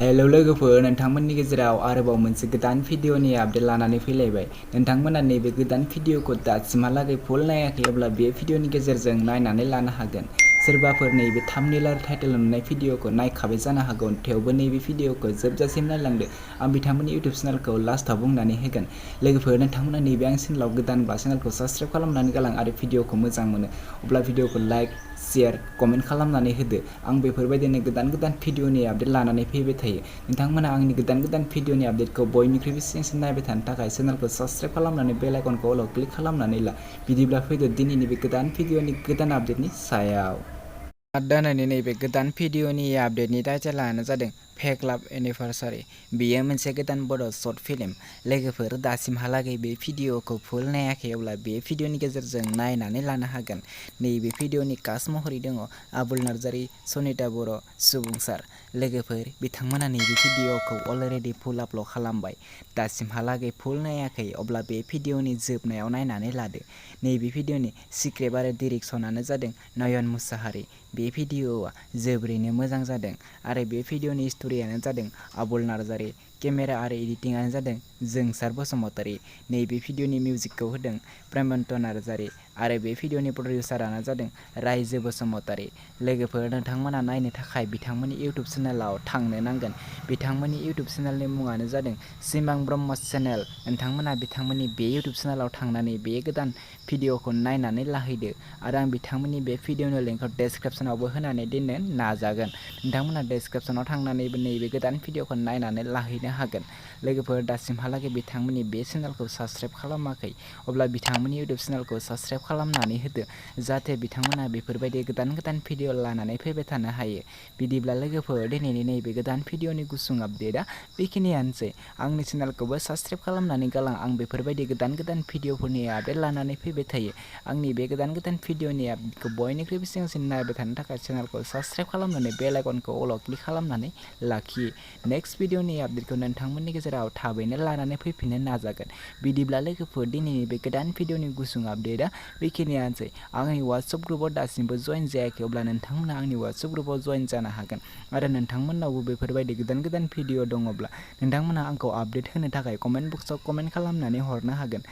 Hello लोगोफोर, नोंथांमोननि गेजेराव आरोबाव मोनसे गोदान भिडिअनि आपडेट लानानै फैलायबाय। नोंथांमोना नैबे गोदान भिडिअखौ दासिमहालागै फुल नायाखैब्ला बे भिडिअनि गेजेरजों नायनानै लानो हागोन। सोरबाफोर नैबे थाम्बनेल आरो टाइटेल नुनाय भिडिअखौ नायखाबाय जानो हागौ, थेवबो नैबे भिडिअखौ जोबजासिम नायलांदो। आं बिथांमोननि इउटिउब चेनेलखौ लास्टआव बुंनानै होगोन। लोगोफोर, नोंथांमोना नैबे आंनि चेनेलाव गोदानबा चेनेलखौ साबस्क्राइब खालामनानै गालां आरो भिडिअखौ मोजां मोनो अब्ला भिडिअखौ लाइक, शेयार, कमेन्ट खालामनानै होदो। आं बेफोरबायदिनो गोदान भिडिअनि आपडेट लानानै फैबाय थायो। नोंथांमोना आंनि गोदान भिडिअनि आपडेटखौ बयनिख्रुइबो सिगांसिन नायबाय थानो थाखाय चेनेलखौ साबस्क्राइब खालामनानै बेल आइकनखौ अलाव क्लिक खालामनानै ला। बिदिब्ला फैदो दिनैनि बे गोदान भिडिअनि गोदान आपडेटनि सायाव। दानायनि नैबे गोदान भिडिअनि आपडेटनि टाइटेलानो जादों फेक लाभ एनिभार्सारि। बेयो मोनसे गोदान बड' शर्ट फिल्म। लोगोफोर, दासिमहालागै बे भिडिअखौ फुल नायाखैब्ला बे भिडिअनि गेजेरजों नायनानै लानो हागोन। नैबे भिडिअनि कास्ट महरै दङ आबुल नार्जारी, सनिता बर', सुबुंसार। लोगोफोर, बिथांमोना नैबे भिडिअखौ अलरेडि फुल आपल'ड खालामबाय। दासिमहालागै फुल नायाखै अब्ला बे भिडिअनि जोबनायाव नायनानै लादो। नैबे भिडिअनि स्क्रिप्ट आरो डिरेक्सनानो जादों नयन मुसाहारि। बे भिडिअआ जोबोरैनो मोजां जादों आरो बे भिडिअनि स्ट'रियानो जादों आबुल नार्जारी। केमेरा आरो एडिटिंआनो जादों जोंसार बसुमतारी। नैबे भिडिअनि मिउजिकखौ होदों प्रेमन्त नार्जारी आरो बे भिडिअनि प्रडिउसारानो जादों रायजो बसुमतारी। लोगोफोर, नोंथांमोना नायनो थाखाय बिथांमोननि इउटिउब चेनेलाव थांनो नांगोन। बिथांमोननि इउटिउब चेनेलनि मुङानो जादों सिमां ब्रह्म चेनेल। नोंथांमोना बिथांमोननि बे इउटिउब चेनेलाव थांनानै बे गोदान भिडिअखौ नायनानै लाहैदो आरो आं बिथांमोननि बे भिडिअनि लिंकखौ डेसक्रिप्सनावबो होनानै दोननो नाजागोन। नोंथांमोना डेसक्रिप्सनाव थांनानैबो नैबे गोदान भिडिअखौ नायनानै लाहैनो हागोन। लोगोफोर, दासिमहालागै बिथांमोननि बे चेनेलखौ साबस्क्राइब खालामाखै अब्ला बिथांमोननि इउटिउब चेनेलखौ साबस्क्राइब खालामनानै होदो, जाहाथे बिथांमोना बेफोरबायदि गोदान भिडिअ लानानै फैबाय थानो हायो। बिदिब्ला लोगोफोर, दिनैनि नैबे गोदान भिडिअनि गुसुं आपडेटआ बेखिनियानोसै। आंनि चेनेलखौबो साबस्क्राइब खालामनानै गालां। आं बेफोरबायदि गोदान भिडिअफोरनि आपडेट लानानै फैबाय थायो। आंनि बे गोदान भिडिअनि आपडेटखौ बयनिख्रुइबो सिगांसिन नायबाय थानो थाखाय चेनेलखौ साबस्क्राइब खालामनानै बेल आइकनखौ अलाव क्लिक खालामनानै लाखियो। नेक्स्ट भिडिअनि आपडेटखौ नोंथांमोननि गेजेराव थाबैनो लानानै फैफिननो नाजागोन। बिदिब्ला लोगोफोर, दिनैनि बे गोदान भिडिअनि गुसुं आपडेटआ बेखिनियानोसै। आंनि वाट्सएप ग्रुपआव दासिमबो जइन जायाखै अब्ला नोंथांमोना आंनि वाट्सएप ग्रुपआव जइन जानो हागोन आरो नोंथांमोननावबो बेफोरबायदि गोदान भिडिअ दङब्ला नोंथांमोना आंखौ आपडेट होनो थाखाय कमेन्ट बक्सआव कमेन्ट खालामनानै हरनो हागोन।